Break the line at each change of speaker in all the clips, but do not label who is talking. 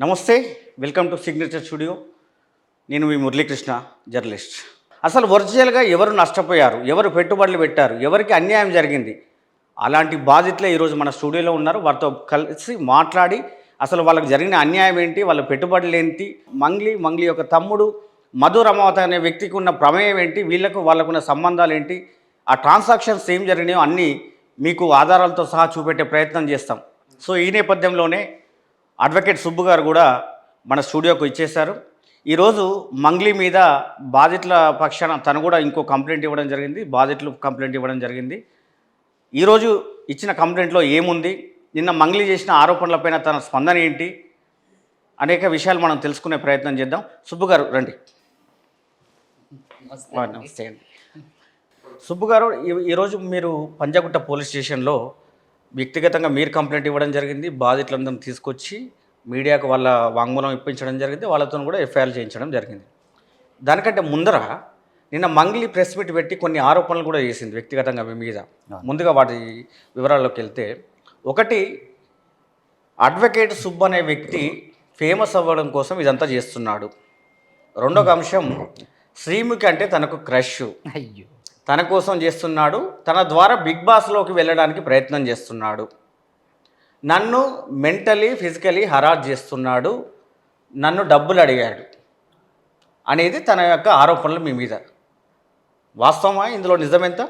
నమస్తే, welcome to signature studio. నేను మీ Muralikrishna, journalist. అసలు ఒరిజినల్గా ఎవరు నష్టపోయారు, ఎవరు పెట్టుబడులు పెట్టారు, ఎవరికి అన్యాయం జరిగింది, అలాంటి బాధితులే ఈరోజు మన స్టూడియోలో ఉన్నారు. వారితో కలిసి మాట్లాడి అసలు వాళ్ళకి జరిగిన అన్యాయం ఏంటి, వాళ్ళ పెట్టుబడులు ఏంటి, మంగ్లీ యొక్క తమ్ముడు మధు రమావతి అనే వ్యక్తికి ఉన్న ప్రమేయం ఏంటి, వాళ్ళకున్న సంబంధాలు ఏంటి, ఆ ట్రాన్సాక్షన్స్ ఏం జరిగినాయో అన్నీ మీకు ఆధారాలతో సహా చూపెట్టే ప్రయత్నం చేస్తాం. సో ఈ నేపథ్యంలోనే అడ్వకేట్ సుబ్బు గారు కూడా మన స్టూడియోకి ఇచ్చేశారు. ఈరోజు మంగ్లీ మీద బాధితుల పక్షాన తను కూడా ఇంకో కంప్లైంట్ ఇవ్వడం జరిగింది, బాధితులు కంప్లైంట్ ఇవ్వడం జరిగింది. ఈరోజు ఇచ్చిన కంప్లైంట్లో ఏముంది, నిన్న మంగ్లీ చేసిన ఆరోపణలపైన తన స్పందన ఏంటి, అనేక విషయాలు మనం తెలుసుకునే ప్రయత్నం చేద్దాం. సుబ్బు గారు రండి. నమస్తే అండి. సుబ్బు గారు, ఈరోజు మీరు పంజాగుట్ట పోలీస్ స్టేషన్లో వ్యక్తిగతంగా మీరు కంప్లైంట్ ఇవ్వడం జరిగింది. బాధితులందరిని తీసుకొచ్చి మీడియాకు వాళ్ళ వాంగ్మూలం ఇప్పించడం జరిగింది, వాళ్ళతో కూడా ఎఫ్ఐఆర్ చేయించడం జరిగింది. దానికంటే ముందర నిన్న మంగ్లీ ప్రెస్ మీట్ పెట్టి కొన్ని ఆరోపణలు కూడా చేసింది వ్యక్తిగతంగా మీ మీద. ముందుగా వాటి వివరాల్లోకి వెళ్తే, ఒకటి, అడ్వకేట్ సుబ్బు అనే వ్యక్తి ఫేమస్ అవ్వడం కోసం ఇదంతా చేస్తున్నాడు. రెండొక అంశం, శ్రీముఖి అంటే తనకు క్రష్,
అయ్యో,
తన కోసం చేస్తున్నాడు, తన ద్వారా బిగ్ బాస్లోకి వెళ్ళడానికి ప్రయత్నం చేస్తున్నాడు, నన్ను మెంటలీ ఫిజికలీ హరాస్ చేస్తున్నాడు, నన్ను డబ్బులు అడిగాడు అనేది తన యొక్క ఆరోపణలు మీ మీద. వాస్తవమా? ఇందులో నిజమెంత?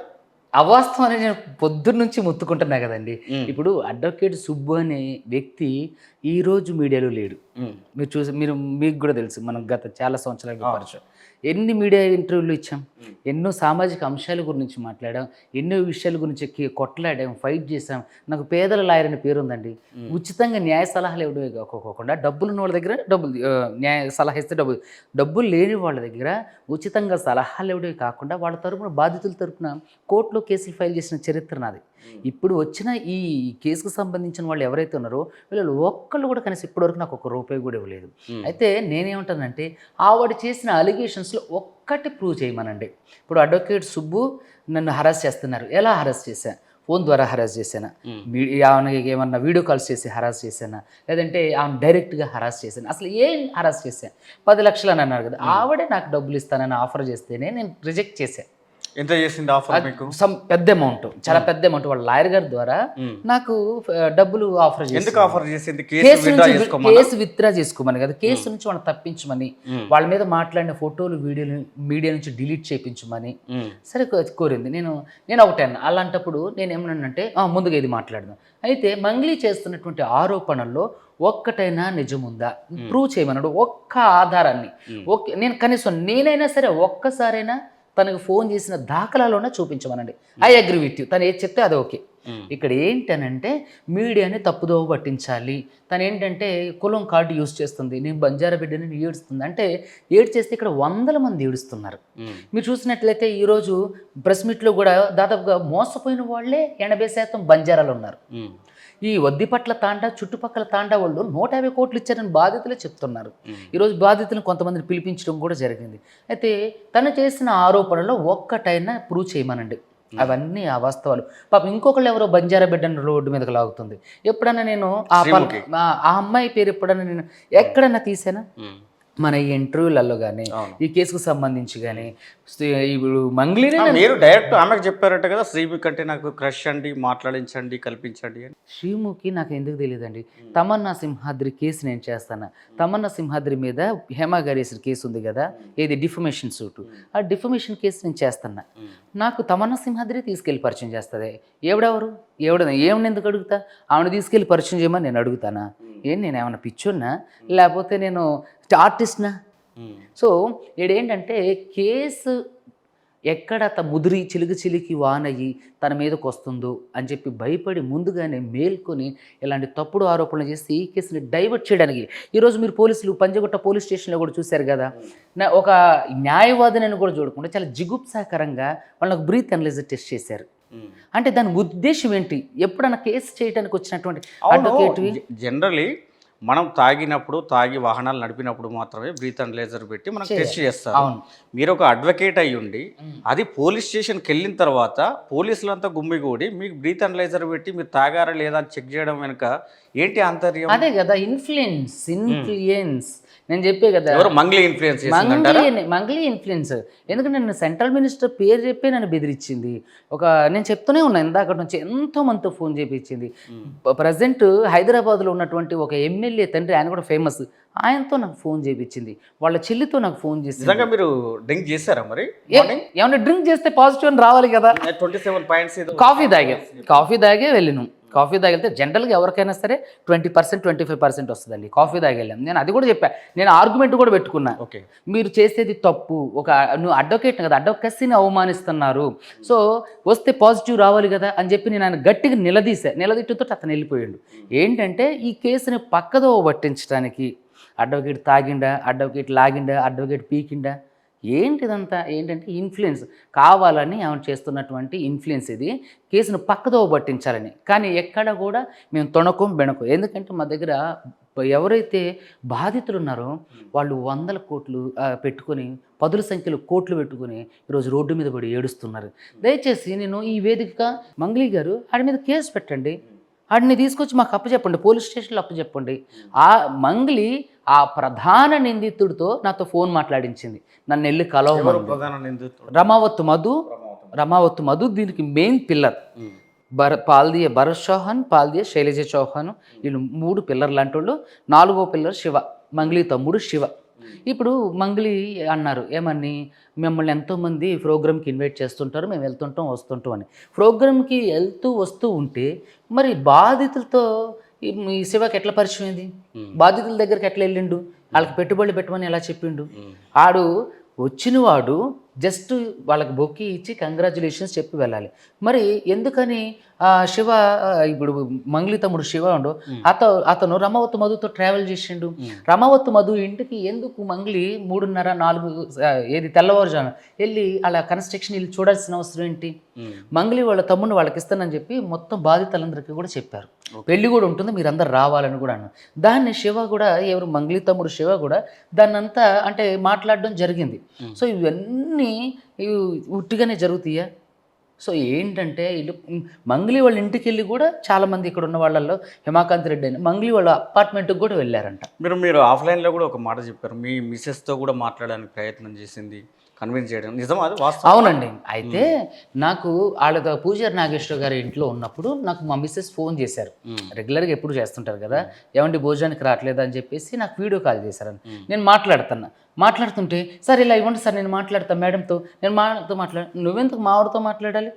అవాస్తవం అనేది నేను పొద్దున్న నుంచి మొత్తుకుంటున్నా కదండి. ఇప్పుడు అడ్వకేట్ సుబ్బు అనే వ్యక్తి ఈరోజు మీడియాలో లేడు. మీకు కూడా తెలుసు, మనం గత చాలా సంవత్సరాలుగా పరిచయం. ఎన్ని మీడియా ఇంటర్వ్యూలు ఇచ్చాం, ఎన్నో సామాజిక అంశాల గురించి మాట్లాడాం, ఎన్నో విషయాల గురించి కొట్లాడాం, ఫైట్ చేసాం. నాకు పేదల లాయర్ అనే పేరు ఉందండి. ఉచితంగా న్యాయ సలహాలు ఇవ్వడమే కాకుండా డబ్బులు ఉన్న వాళ్ళ దగ్గర న్యాయ సలహా ఇస్తే డబ్బులు లేని వాళ్ళ దగ్గర ఉచితంగా సలహాలు ఇవ్వడమే కాకుండా వాళ్ళ తరపున బాధితుల తరపున కోర్టులో కేసులు ఫైల్ చేసిన చరిత్ర నాది. ఇప్పుడు వచ్చిన ఈ కేసుకు సంబంధించిన వాళ్ళు ఎవరైతే ఉన్నారో వీళ్ళు ఒక్కళ్ళు కూడా కనీసం ఇప్పటివరకు నాకు ₹1 కూడా ఇవ్వలేదు. అయితే నేనేమంటానంటే, ఆవిడ చేసిన అలిగేషన్స్లో ఒక్కటి ప్రూవ్ చేయమనండి. ఇప్పుడు అడ్వకేట్ సుబ్బు నన్ను హరాస్ చేస్తున్నారు. ఎలా హరాస్ చేశా? ఫోన్ ద్వారా హరాస్ చేశానా? ఆమెకి ఏమన్నా వీడియో కాల్స్ చేసి హరాస్ చేశానా? లేదంటే ఆమెను డైరెక్ట్గా హరాస్ చేశాను? అసలు ఏం హరాస్ చేశాను? 10 లక్షలు అని అన్నారు కదా, ఆవిడే నాకు డబ్బులు ఇస్తానని ఆఫర్ చేస్తేనే నేను రిజెక్ట్ చేశాను.
ఎంత చేసింది ఆఫర్ మీకు?
పెద్ద అమౌంట్, చాలా పెద్ద అమౌంట్. వాళ్ళ లాయర్ గారి ద్వారా నాకు డబ్బులు ఆఫర్ చేసి,
ఎందుకు ఆఫర్ చేసింది?
కేసు విత్డ్రా చేసుకోమని కదా, కేసు నుంచి వాళ్ళని తప్పించమని, వాళ్ళ మీద మాట్లాడిన ఫోటోలు వీడియోలు మీడియా నుంచి డిలీట్ చేయించమని సరే కోరింది. నేను ఒకటే అన్న. అలాంటప్పుడు నేను ఏమన్నానంటే, ముందుగా ఇది మాట్లాడదాం. అయితే మంగ్లీ చేస్తున్నటువంటి ఆరోపణల్లో ఒక్కటైనా నిజముందా ప్రూవ్ చేయమన్నాడు. ఒక్క ఆధారాన్ని నేను కనీసం నేనైనా సరే ఒక్కసారైనా తనకు ఫోన్ చేసిన దాఖలాలోనే చూపించమనండి. I agree with you. తను ఏది చెప్తే అది ఓకే. ఇక్కడ ఏంటనంటే, మీడియాని తప్పుదోవ పట్టించాలి. తను ఏంటంటే కులం కార్డు యూజ్ చేస్తుంది, నేను బంజారా బిడ్డని ఏడుస్తుంది అంటే, ఏడ్చేస్తే ఇక్కడ 100 మంది ఏడుస్తున్నారు. మీరు చూసినట్లయితే ఈరోజు ప్రెస్ మీట్లో కూడా దాదాపుగా మోసపోయిన వాళ్ళే 80% బంజారాలు ఉన్నారు. ఈ వద్దిపట్ల తాండా, చుట్టుపక్కల తాండా వాళ్ళు 150 కోట్లు ఇచ్చారని బాధితులే చెప్తున్నారు. ఈరోజు బాధితులను కొంతమందిని పిలిపించడం కూడా జరిగింది. అయితే తను చేసిన ఆరోపణలో ఒక్కటైనా ప్రూవ్ చేయమనండి. అవన్నీ అవాస్తవాలు. పాపం ఇంకొకళ్ళు ఎవరో బంజారా బిడ్డను రోడ్డు మీదకి లాగుతుంది. ఎప్పుడన్నా నేను ఆ అమ్మాయి పేరు ఎప్పుడన్నా నేను ఎక్కడన్నా తీసానా? మన ఈ ఇంటర్వ్యూలలో కానీ, ఈ కేసుకు సంబంధించి కానీ, ఇప్పుడు మంగ్లీనే
మీరు డైరెక్ట్ ఆమెకు చెప్పారట కదా, శ్రీముఖి అంటే నాకు క్రష్ అండి, మాట్లాడించండి, కల్పించండి అని.
శ్రీముఖి నాకు ఎందుకు తెలియదండి. తమన్నా సింహాద్రి కేసు నేను చేస్తాను. తమన్నా సింహాద్రి మీద హేమా గారు వేసిన కేసు ఉంది కదా, ఏది డిఫమేషన్ సూటు, ఆ డిఫమేషన్ కేసు నేను చేస్తాను. నాకు తమన్నా సింహాద్రి తీసుకెళ్ళి పరిచయం చేస్తుంది. ఏమని ఎందుకు అడుగుతా? ఆమెను తీసుకెళ్ళి పరిచయం చేయమని నేను అడుగుతానా? నేను ఏమన్నా పిచ్చోన్నా, లేకపోతే నేను ఆర్టిస్ట్నా? సో ఏంటంటే, కేసు ఎక్కడ ముదిరి చిలికి వానయ్యి తన మీదకి వస్తుందో అని చెప్పి భయపడి ముందుగానే మేల్కొని ఇలాంటి తప్పుడు ఆరోపణలు చేసి ఈ కేసుని డైవర్ట్ చేయడానికి ఈరోజు మీరు పోలీసులు పంజగుట్ట పోలీస్ స్టేషన్లో కూడా చూశారు కదా, ఒక న్యాయవాదిని కూడా చూడకుండా చాలా జిగుప్సాకరంగా వాళ్ళకు బ్రీత్ అనలైజర్ టెస్ట్ చేశారు. అంటే దాని ఉద్దేశం ఏంటి? ఎప్పుడన్నా కేసు చేయడానికి వచ్చినటువంటి అడ్వకేట్
జనరలీ మనం తాగి వాహనాలు నడిపినప్పుడు మాత్రమే బ్రీత్ అనలైజర్ పెట్టి మనం టెస్ట్ చేస్తారు.
అవును.
మీరు ఒక అడ్వకేట్ అయ్యి ఉండి అది పోలీస్ స్టేషన్కి వెళ్ళిన తర్వాత పోలీసులంతా గుమ్మిగూడి మీకు బ్రీత్ అనలైజర్ పెట్టి మీరు తాగారా లేదా అని చెక్ చేయడం వెనుక ఏంటి ఆంతర్యం?
అదే కదా ఇన్ఫ్లుయెన్స్ నేను చెప్పే కదా,
ఎవరు మంగ్లీ ఇన్ఫ్లుయెన్స్ చేసిందంటారా?
మంగ్లీ ఇన్ఫ్లుయెన్స్. ఎందుకంటే నన్ను సెంట్రల్ మినిస్టర్ పేరు చెప్పి నన్ను బెదిరించింది. నేను చెప్తూనే ఉన్నా ఇందాక నుంచి, ఎంతో మందితో ఫోన్ చేయించింది. ప్రజెంట్ హైదరాబాద్లో ఉన్నటువంటి ఒక ఎమ్మెల్యే తండ్రి, ఆయన కూడా ఫేమస్, ఆయనతో నాకు ఫోన్ చేయించింది. వాళ్ళ చెల్లితో నాకు ఫోన్ చేసింది.
నిజంగా మీరు డ్రింక్ చేశారా మరి?
ఏమన్నా డ్రింక్ చేస్తే పాజిటివ్ అని రావాలి కదా.
27 పాయింట్స్
కాఫీ తాగే వెళ్ళినాం. కాఫీ తాగితే జనరల్గా ఎవరికైనా సరే 20% 25% వస్తుందండి. కాఫీ తాగి వెళ్ళాం. నేను అది కూడా చెప్పా, నేను ఆర్గ్యుమెంట్ కూడా పెట్టుకున్నా.
ఓకే,
మీరు చేసేది తప్పు, నువ్వు అడ్వకేట్ కదా, అడ్వకసీని అవమానిస్తున్నారు, సో వస్తే పాజిటివ్ రావాలి కదా అని చెప్పి నేను ఆయన గట్టిగా నిలదీయడంతో అతను వెళ్ళిపోయాడు. ఏంటంటే ఈ కేసుని పక్కదోవ పట్టించడానికి అడ్వకేట్ తాగిండా, అడ్వకేట్ లాగిండా, అడ్వకేట్ పీకిండా, ఏంటిదంతా ఏంటంటే ఇన్ఫ్లుయెన్స్, కావాలని ఆమె చేస్తున్నటువంటి ఇన్ఫ్లుయెన్స్. ఇది కేసును పక్కదోవ పట్టించాలని. కానీ ఎక్కడ కూడా మేము బెణకం. ఎందుకంటే మా దగ్గర ఎవరైతే బాధితులు ఉన్నారో వాళ్ళు 100 కోట్లు పెట్టుకొని, 10 సంఖ్యలో కోట్లు పెట్టుకొని ఈరోజు రోడ్డు మీద పడి ఏడుస్తున్నారు. దయచేసి నేను ఈ వేదికగా మంగ్లీ గారు ఆడి మీద కేసు పెట్టండి, ఆడిని తీసుకొచ్చి మాకు అప్పచెప్పండి, పోలీస్ స్టేషన్లో అప్పచెప్పండి. ఆ మంగ్లీ ఆ ప్రధాన నిందితుడితో నాతో ఫోన్ మాట్లాడించింది, నన్ను వెళ్ళి కలవమని. రమావత్ మధు దీనికి మెయిన్ పిల్లర్. పాల్దియ భరత్ చౌహాన్, పాల్దియ శైలజ చౌహాన్, వీళ్ళు 3 పిల్లర్ లాంటి వాళ్ళు. 4వ పిల్లర్ శివ, మంగ్లీ తమ్ముడు శివ. ఇప్పుడు మంగ్లీ అన్నారు ఏమని, మిమ్మల్ని ఎంతోమంది ప్రోగ్రామ్కి ఇన్వైట్ చేస్తుంటారు, మేము వెళ్తుంటాం వస్తుంటాం అని. ప్రోగ్రామ్కి వెళ్తూ వస్తూ ఉంటే మరి బాధితులతో ఈ శివకి ఎట్లా పరిచయం అయింది? బాధితుల దగ్గరికి ఎట్లా వెళ్ళిండు? వాళ్ళకి పెట్టుబడులు పెట్టమని ఎలా చెప్పిండు? ఆడు వచ్చినవాడు జస్ట్ వాళ్ళకి బొక్కి ఇచ్చి కంగ్రాచులేషన్స్ చెప్పి వెళ్ళాలి. మరి ఎందుకని శివ, ఇప్పుడు మంగ్లీ తమ్ముడు శివ ఉండు, అతను రమావత్ మధుతో ట్రావెల్ చేసిండు. రమావత్ మధు ఇంటికి ఎందుకు మంగ్లీ 3:30, 4 తెల్లవారుజాను వెళ్ళి అలా కన్స్ట్రక్షన్ ఇల్లు చూడాల్సిన అవసరం ఏంటి? మంగ్లీ వాళ్ళ తమ్ముడిని వాళ్ళకి ఇస్తానని చెప్పి మొత్తం బాధితులందరికీ కూడా చెప్పారు. పెళ్లి కూడా ఉంటుంది, మీరందరూ రావాలని కూడా అన్నారు. దాన్ని శివ కూడా, ఎవరు మంగ్లీ తమ్ముడు శివ కూడా దాన్ని అంతా అంటే మాట్లాడడం జరిగింది. సో ఇవన్నీ ఉట్టిగానే జరుగుతాయా? సో ఏంటంటే వీళ్ళు మంగ్లీ వాళ్ళ ఇంటికి వెళ్ళి కూడా చాలామంది ఇక్కడ ఉన్న వాళ్ళల్లో హిమాకాంత్ రెడ్డి అని మంగ్లీ వాళ్ళ అపార్ట్మెంట్కి కూడా వెళ్ళారంట.
మీరు ఆఫ్లైన్లో కూడా ఒక మాట చెప్పారు, మీ మిస్సెస్తో కూడా మాట్లాడడానికి ప్రయత్నం చేసింది, కన్విన్స్ చేయడం నిజం? అది వాస్తవం?
అవునండి. అయితే నాకు వాళ్ళ పూజారి నాగేశ్వర గారి ఇంట్లో ఉన్నప్పుడు నాకు మా మిస్సెస్ ఫోన్ చేశారు, రెగ్యులర్గా ఎప్పుడు చేస్తుంటారు కదా, ఏమంటే భోజనానికి రావట్లేదు అని చెప్పేసి నాకు వీడియో కాల్ చేశారని. నేను మాట్లాడుతుంటే సార్ ఇలా ఇవ్వండి సార్, నేను మాట్లాడతాను మేడంతో, నేను మాతో నువ్వెందుకు మావాడితో మాట్లాడాలి?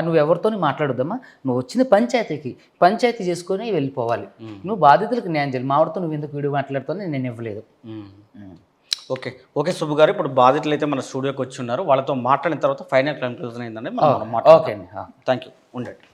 నువ్వు ఎవరితోని మాట్లాడొద్దమ్మా, నువ్వు వచ్చింది పంచాయతీ చేసుకొని వెళ్ళిపోవాలి, నువ్వు బాధితులకు న్యాయం చేయాలి, మావాడితో నువ్వు ఎందుకు వీడియో మాట్లాడుతావు? నేను ఇవ్వలేదు.
ఓకే సుబ్బు గారు, ఇప్పుడు బాధితులు అయితే మన స్టూడియోకి వచ్చి ఉన్నారు, వాళ్ళతో మాట్లాడిన తర్వాత ఫైనల్ కన్క్లూజన్ అయిందండి.
ఓకే అండి,
థ్యాంక్ యూ, ఉండండి.